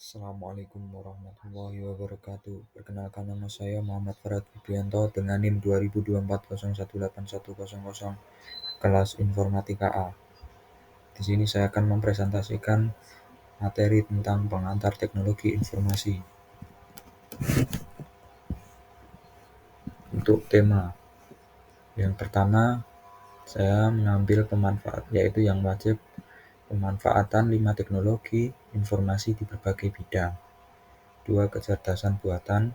Assalamualaikum warahmatullahi wabarakatuh. Perkenalkan, nama saya Muhammad Farad Wibianto dengan NIM 2024018100 kelas Informatika A. Di sini saya akan mempresentasikan materi tentang pengantar teknologi informasi. Untuk tema yang pertama, saya mengambil yaitu yang wajib, pemanfaatan 5 teknologi informasi di berbagai bidang. 2. Kecerdasan buatan.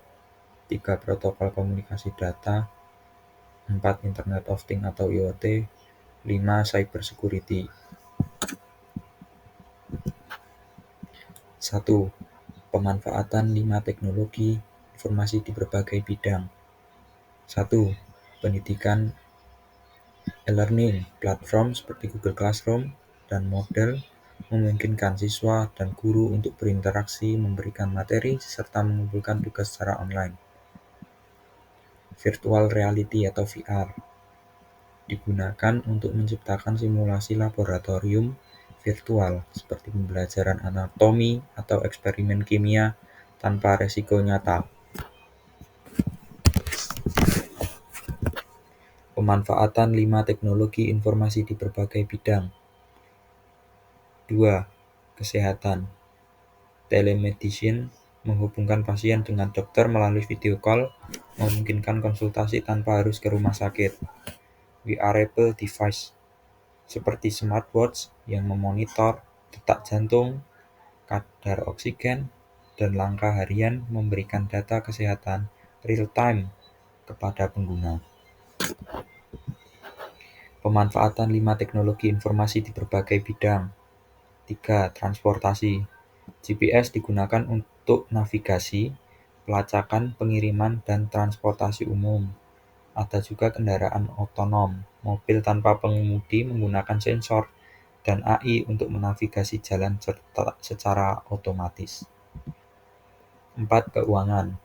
3. Protokol komunikasi data. 4. Internet of Things atau IoT. 5. Cyber Security. 1. Pemanfaatan 5 teknologi informasi di berbagai bidang. 1. Pendidikan e-learning. Platform seperti Google Classroom dan Moodle memungkinkan siswa dan guru untuk berinteraksi, memberikan materi, serta mengumpulkan tugas secara online. Virtual reality atau VR digunakan untuk menciptakan simulasi laboratorium virtual seperti pembelajaran anatomi atau eksperimen kimia tanpa resiko nyata. Pemanfaatan 5 teknologi informasi di berbagai bidang. 2. Kesehatan. Telemedicine menghubungkan pasien dengan dokter melalui video call, memungkinkan konsultasi tanpa harus ke rumah sakit. Wearable device seperti smartwatch yang memonitor detak jantung, kadar oksigen, dan langkah harian, memberikan data kesehatan real-time kepada pengguna. Pemanfaatan 5 teknologi informasi di berbagai bidang. 3. Transportasi. GPS digunakan untuk navigasi, pelacakan, pengiriman, dan transportasi umum. Ada juga kendaraan otonom, mobil tanpa pengemudi menggunakan sensor dan AI untuk menavigasi jalan secara otomatis. 4. Keuangan.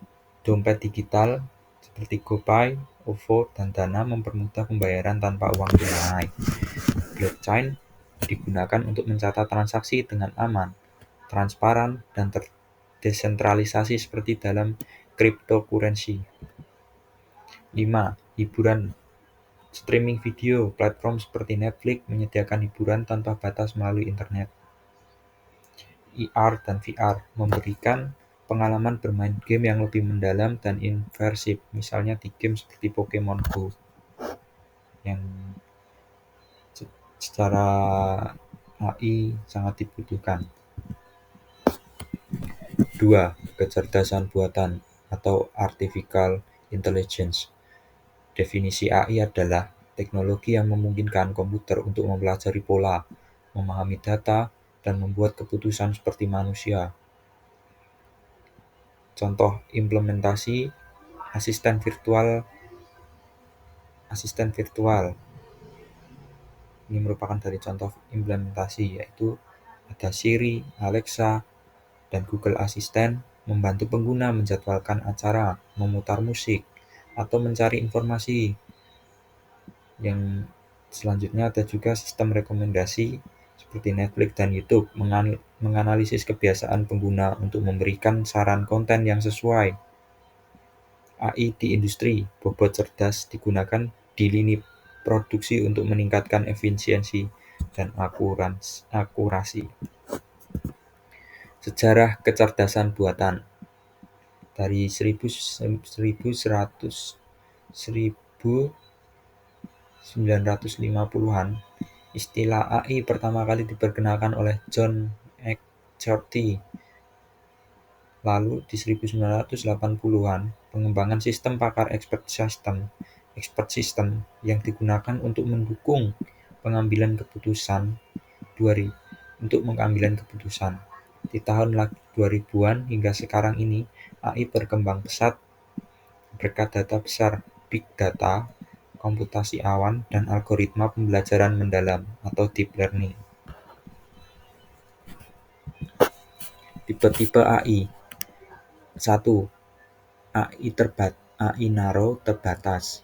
Dompet digital seperti GoPay, OVO, dan Dana mempermudah pembayaran tanpa uang tunai. Blockchain digunakan untuk mencatat transaksi dengan aman, transparan, dan terdesentralisasi seperti dalam cryptocurrency. 5. Hiburan. Streaming video, platform seperti Netflix menyediakan hiburan tanpa batas melalui internet. IR dan VR memberikan pengalaman bermain game yang lebih mendalam dan imersif, misalnya di game seperti Pokemon Go, yang secara AI sangat dibutuhkan. 2. Kecerdasan buatan atau Artificial Intelligence. Definisi AI adalah teknologi yang memungkinkan komputer untuk mempelajari pola, memahami data, dan membuat keputusan seperti manusia. Contoh implementasi asisten virtual. Ini merupakan dari contoh implementasi, yaitu ada Siri, Alexa, dan Google Assistant membantu pengguna menjadwalkan acara, memutar musik, atau mencari informasi. Yang selanjutnya ada juga sistem rekomendasi seperti Netflix dan YouTube menganalisis kebiasaan pengguna untuk memberikan saran konten yang sesuai. AI di industri. Bobot cerdas digunakan di lini produksi untuk meningkatkan efisiensi dan akurasi. Sejarah kecerdasan buatan. Dari 1950-an, istilah AI pertama kali diperkenalkan oleh John McCarthy. Lalu di 1980-an, pengembangan sistem pakar expert system yang digunakan untuk mendukung pengambilan keputusan. Di tahun 2000-an hingga sekarang ini, AI berkembang pesat berkat data besar, big data, komputasi awan, dan algoritma pembelajaran mendalam atau deep learning. Tipe-tipe AI. 1. AI narrow terbatas,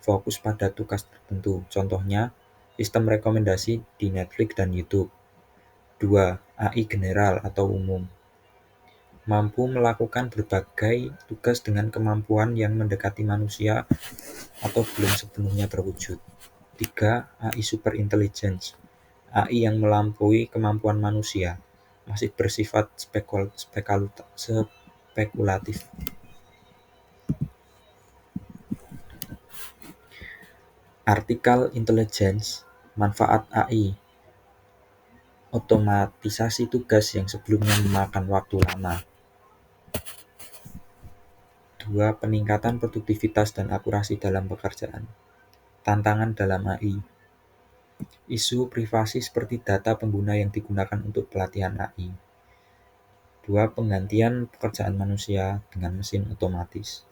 fokus pada tugas tertentu. Contohnya, sistem rekomendasi di Netflix dan YouTube. 2. AI general atau umum, mampu melakukan berbagai tugas dengan kemampuan yang mendekati manusia atau belum sepenuhnya terwujud. 3. AI super intelligence. AI yang melampaui kemampuan manusia, masih bersifat spekulatif. Artificial intelligence, manfaat AI, otomatisasi tugas yang sebelumnya memakan waktu lama. 2. Peningkatan produktivitas dan akurasi dalam pekerjaan. Tantangan dalam AI. Isu privasi seperti data pengguna yang digunakan untuk pelatihan AI. 2. Penggantian pekerjaan manusia dengan mesin otomatis.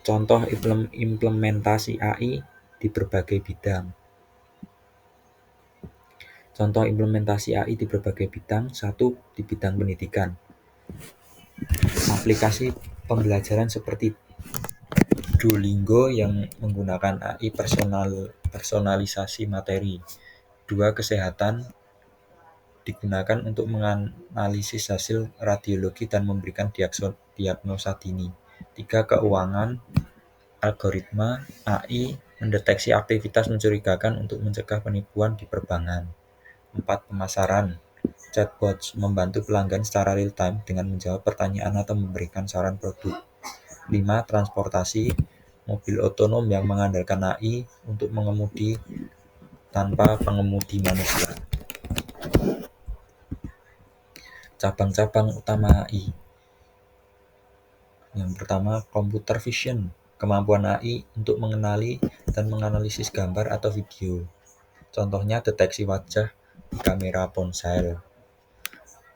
Contoh implementasi AI di berbagai bidang. Contoh implementasi AI di berbagai bidang. 1. Di bidang pendidikan. Aplikasi pembelajaran seperti Duolingo yang menggunakan AI personalisasi materi. 2. Kesehatan digunakan untuk menganalisis hasil radiologi dan memberikan diagnosa dini. 3. Keuangan algoritma AI mendeteksi aktivitas mencurigakan untuk mencegah penipuan di perbankan. 4. Pemasaran chatbots membantu pelanggan secara real time dengan menjawab pertanyaan atau memberikan saran produk. 5. Transportasi mobil otonom yang mengandalkan AI untuk mengemudi tanpa pengemudi manusia. Cabang-cabang utama AI. Yang pertama, computer vision, kemampuan AI untuk mengenali dan menganalisis gambar atau video. Contohnya deteksi wajah di kamera ponsel.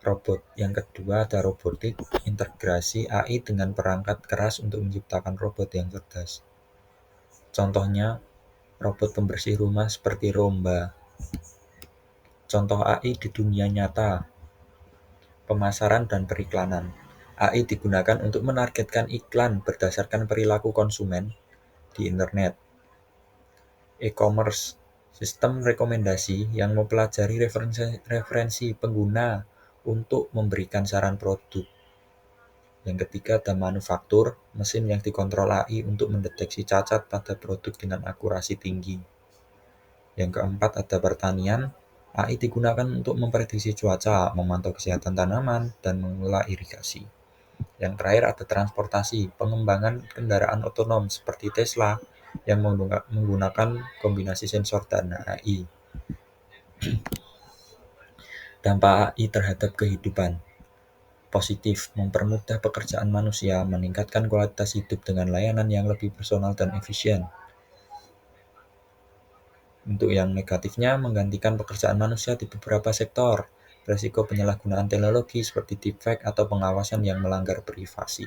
Robot. Yang kedua ada robotik, integrasi AI dengan perangkat keras untuk menciptakan robot yang cerdas. Contohnya robot pembersih rumah seperti Roomba. Contoh AI di dunia nyata. Pemasaran dan periklanan. AI digunakan untuk menargetkan iklan berdasarkan perilaku konsumen di internet. E-commerce, sistem rekomendasi yang mempelajari referensi pengguna untuk memberikan saran produk. Yang ketiga ada manufaktur, mesin yang dikontrol AI untuk mendeteksi cacat pada produk dengan akurasi tinggi. Yang keempat ada pertanian, AI digunakan untuk memprediksi cuaca, memantau kesehatan tanaman, dan mengelola irigasi. Yang terakhir ada transportasi, pengembangan kendaraan otonom seperti Tesla yang menggunakan kombinasi sensor dan AI. Dampak AI terhadap kehidupan. Positif, mempermudah pekerjaan manusia, meningkatkan kualitas hidup dengan layanan yang lebih personal dan efisien. Untuk yang negatifnya, menggantikan pekerjaan manusia di beberapa sektor, risiko penyalahgunaan teknologi seperti deepfake atau pengawasan yang melanggar privasi.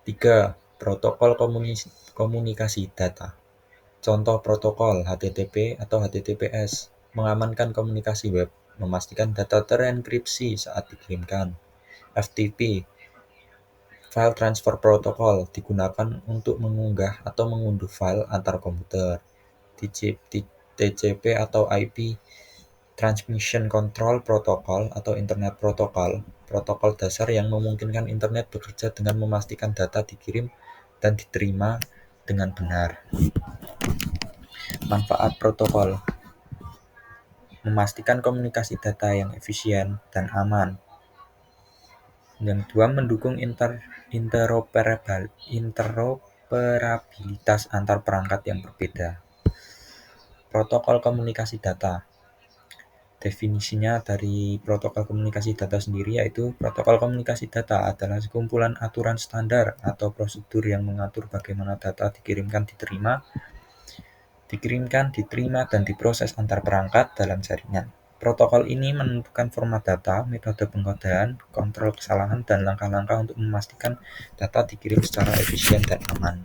3. Protokol komunikasi data. Contoh protokol HTTP atau HTTPS, mengamankan komunikasi web, memastikan data terenkripsi saat dikirimkan. FTP, File Transfer Protocol, digunakan untuk mengunggah atau mengunduh file antar komputer. TCP atau IP, Transmission Control Protocol atau Internet Protocol, protokol dasar yang memungkinkan internet bekerja dengan memastikan data dikirim dan diterima dengan benar. Manfaat protokol: memastikan komunikasi data yang efisien dan aman. Yang kedua, mendukung interoperabilitas antar perangkat yang berbeda. Protokol komunikasi data. Definisinya dari protokol komunikasi data sendiri yaitu protokol komunikasi data adalah sekumpulan aturan standar atau prosedur yang mengatur bagaimana data dikirimkan, diterima, dan diproses antar perangkat dalam jaringan. Protokol ini menentukan format data, metode pengkodean, kontrol kesalahan, dan langkah-langkah untuk memastikan data dikirim secara efisien dan aman.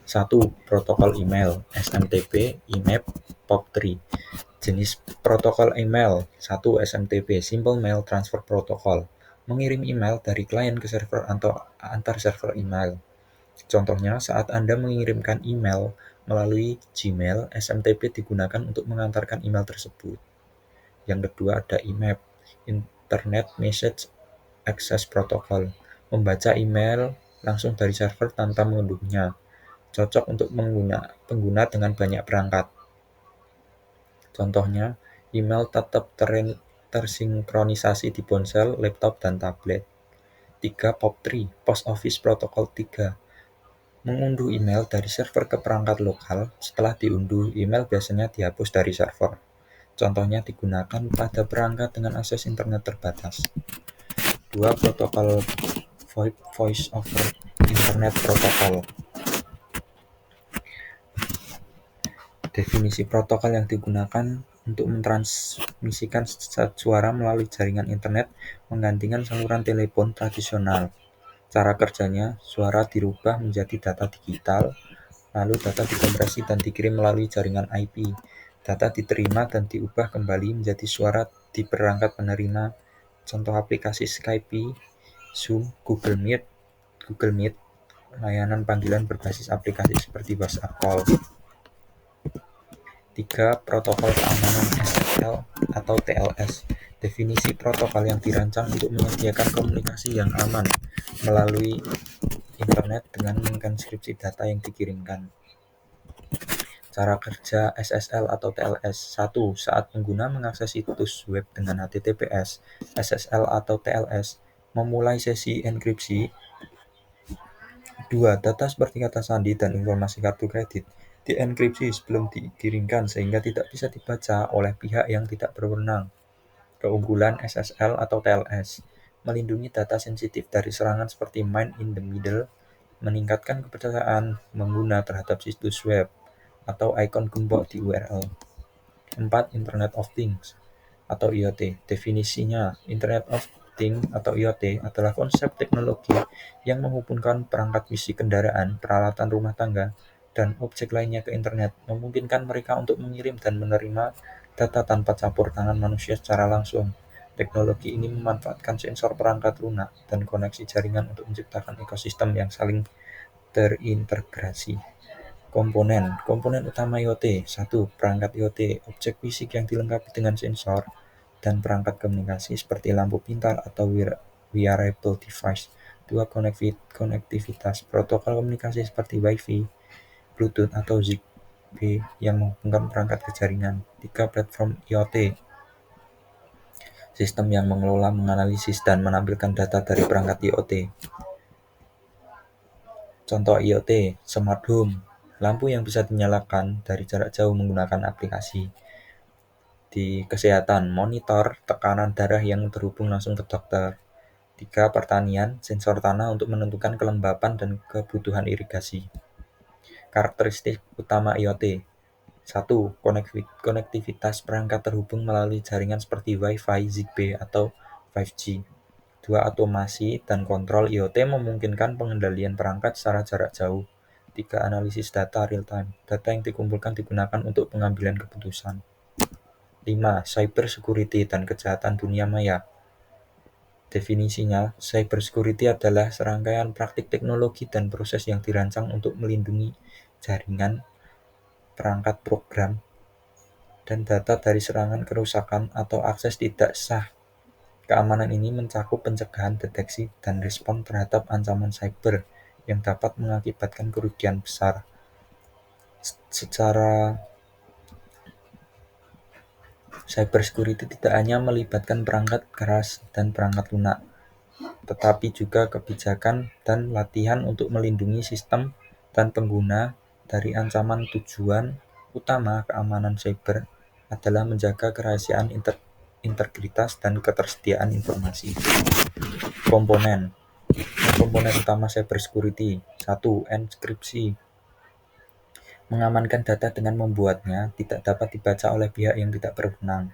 1. Protokol email, SMTP, IMAP, POP3. Jenis protokol email. 1. SMTP, Simple Mail Transfer Protocol, mengirim email dari klien ke server atau antar server email. Contohnya, saat Anda mengirimkan email melalui Gmail, SMTP digunakan untuk mengantarkan email tersebut. Yang kedua ada IMAP, Internet Message Access Protocol, membaca email langsung dari server tanpa mengunduhnya, cocok untuk pengguna dengan banyak perangkat. Contohnya, email tetap tersinkronisasi di ponsel, laptop, dan tablet. 3. POP3, Post Office Protocol 3, mengunduh email dari server ke perangkat lokal. Setelah diunduh, email biasanya dihapus dari server. Contohnya digunakan pada perangkat dengan akses internet terbatas. 2. Protokol VoIP, Voice over Internet Protocol. Definisi protokol yang digunakan untuk mentransmisikan suara melalui jaringan internet menggantikan saluran telepon tradisional. Cara kerjanya, suara dirubah menjadi data digital, lalu data dikompresi dan dikirim melalui jaringan IP. Data diterima dan diubah kembali menjadi suara di perangkat penerima. Contoh aplikasi Skype, Zoom, Google Meet, layanan panggilan berbasis aplikasi seperti WhatsApp Call. 3. Protokol keamanan SSL atau TLS. Definisi protokol yang dirancang untuk menyediakan komunikasi yang aman melalui internet dengan mengenskripsi data yang dikirimkan. Cara kerja SSL atau TLS. 1. Saat pengguna mengakses situs web dengan HTTPS, SSL atau TLS memulai sesi enkripsi. 2. Data seperti kata sandi dan informasi kartu kredit dienkripsi sebelum dikirimkan sehingga tidak bisa dibaca oleh pihak yang tidak berwenang. Keunggulan SSL atau TLS melindungi data sensitif dari serangan seperti man in the middle, meningkatkan kepercayaan pengguna terhadap situs web atau ikon gembok di URL. 4. Internet of Things atau IoT. Definisinya, Internet of Things atau IoT adalah konsep teknologi yang menghubungkan perangkat fisik kendaraan, peralatan rumah tangga, dan objek lainnya ke internet, memungkinkan mereka untuk mengirim dan menerima data tanpa campur tangan manusia secara langsung. Teknologi ini memanfaatkan sensor perangkat lunak dan koneksi jaringan untuk menciptakan ekosistem yang saling terintegrasi. Komponen utama IoT. 1. Perangkat IoT, objek fisik yang dilengkapi dengan sensor dan perangkat komunikasi seperti lampu pintar atau wearable device. 2. Konektivitas, protokol komunikasi seperti Wi-Fi, Bluetooth atau Zigbee yang menghubungkan perangkat ke jaringan. 3. Platform IoT, sistem yang mengelola, menganalisis, dan menampilkan data dari perangkat IoT. Contoh IoT, Smart Home, lampu yang bisa dinyalakan dari jarak jauh menggunakan aplikasi. Di kesehatan, monitor tekanan darah yang terhubung langsung ke dokter. 3. Pertanian, sensor tanah untuk menentukan kelembapan dan kebutuhan irigasi. Karakteristik utama IoT. 1. Konektivitas, perangkat terhubung melalui jaringan seperti Wi-Fi, Zigbee, atau 5G. 2. Otomasi dan kontrol, IoT memungkinkan pengendalian perangkat secara jarak jauh. 3. Analisis data real-time, data yang dikumpulkan digunakan untuk pengambilan keputusan. 5. Cyber security dan kejahatan dunia maya. Definisinya, cyber security adalah serangkaian praktik teknologi dan proses yang dirancang untuk melindungi jaringan, perangkat program, dan data dari serangan, kerusakan, atau akses tidak sah. Keamanan ini mencakup pencegahan, deteksi, dan respon terhadap ancaman cyber yang dapat mengakibatkan kerugian besar. Secara cyber security tidak hanya melibatkan perangkat keras dan perangkat lunak, tetapi juga kebijakan dan latihan untuk melindungi sistem dan pengguna dari ancaman. Tujuan utama keamanan cyber adalah menjaga kerahasiaan, integritas, dan ketersediaan informasi. Komponen utama cyber security. 1. Enkripsi, mengamankan data dengan membuatnya tidak dapat dibaca oleh pihak yang tidak berwenang.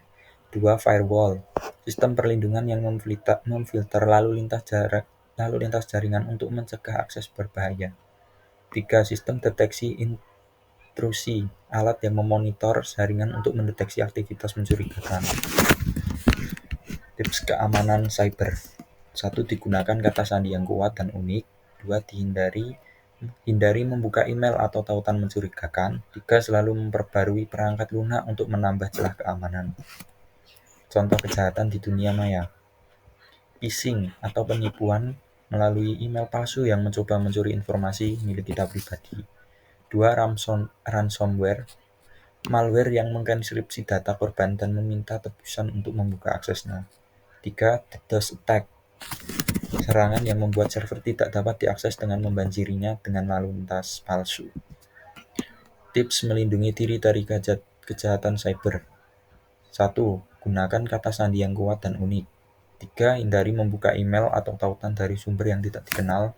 2. Firewall, sistem perlindungan yang memfilter lalu lintas jaringan untuk mencegah akses berbahaya. 3. Sistem deteksi intrusi, alat yang memonitor jaringan untuk mendeteksi aktivitas mencurigakan. Tips keamanan cyber. 1. Digunakan kata sandi yang kuat dan unik. 2. Hindari membuka email atau tautan mencurigakan. 3. Selalu memperbarui perangkat lunak untuk menambah celah keamanan. Contoh kejahatan di dunia maya: phishing atau penipuan melalui email palsu yang mencoba mencuri informasi milik kita pribadi. 2. Ransomware, malware yang mengenkripsi data korban dan meminta tebusan untuk membuka aksesnya. 3. DDoS attack, serangan yang membuat server tidak dapat diakses dengan membanjirinya dengan lalu lintas palsu. Tips melindungi diri dari kejahatan cyber: 1. Gunakan kata sandi yang kuat dan unik. 3. Hindari membuka email atau tautan dari sumber yang tidak dikenal.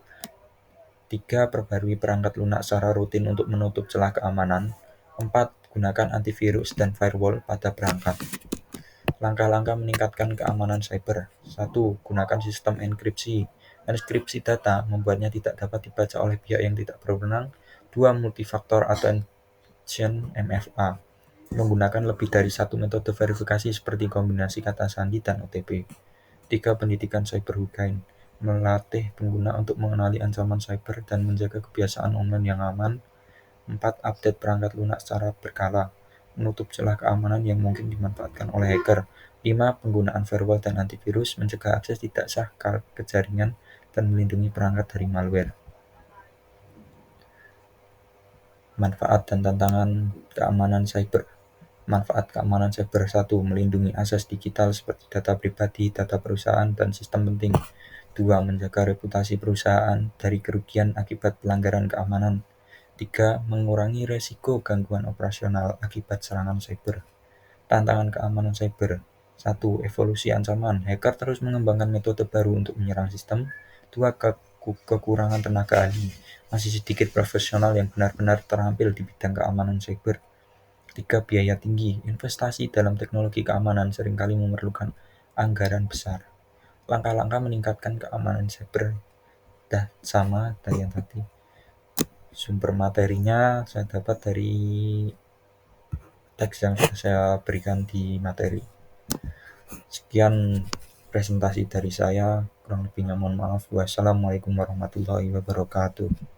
3. Perbarui perangkat lunak secara rutin untuk menutup celah keamanan. 4. Gunakan antivirus dan firewall pada perangkat. Langkah-langkah meningkatkan keamanan cyber: 1. Gunakan sistem enkripsi. Enkripsi data membuatnya tidak dapat dibaca oleh pihak yang tidak berwenang. 2. Multifaktor authentication (MFA). Menggunakan lebih dari satu metode verifikasi seperti kombinasi kata sandi dan OTP. 3. Pendidikan cyber hygiene, melatih pengguna untuk mengenali ancaman cyber dan menjaga kebiasaan online yang aman. 4. Update perangkat lunak secara berkala, menutup celah keamanan yang mungkin dimanfaatkan oleh hacker. 5. Penggunaan firewall dan antivirus, mencegah akses tidak sah ke jaringan dan melindungi perangkat dari malware. Manfaat dan tantangan keamanan cyber. Manfaat keamanan cyber: 1. Melindungi akses digital seperti data pribadi, data perusahaan, dan sistem penting. 2. Menjaga reputasi perusahaan dari kerugian akibat pelanggaran keamanan. 3. Mengurangi resiko gangguan operasional akibat serangan cyber. Tantangan keamanan cyber: 1. Evolusi ancaman, hacker terus mengembangkan metode baru untuk menyerang sistem. 2. Kekurangan tenaga ahli, masih sedikit profesional yang benar-benar terampil di bidang keamanan cyber. 3. Biaya tinggi, investasi dalam teknologi keamanan seringkali memerlukan anggaran besar. Langkah-langkah meningkatkan keamanan cyber sama dari yang tadi. Sumber materinya saya dapat dari teks yang sudah saya berikan di materi. Sekian presentasi dari saya, kurang lebihnya mohon maaf. Wassalamualaikum warahmatullahi wabarakatuh.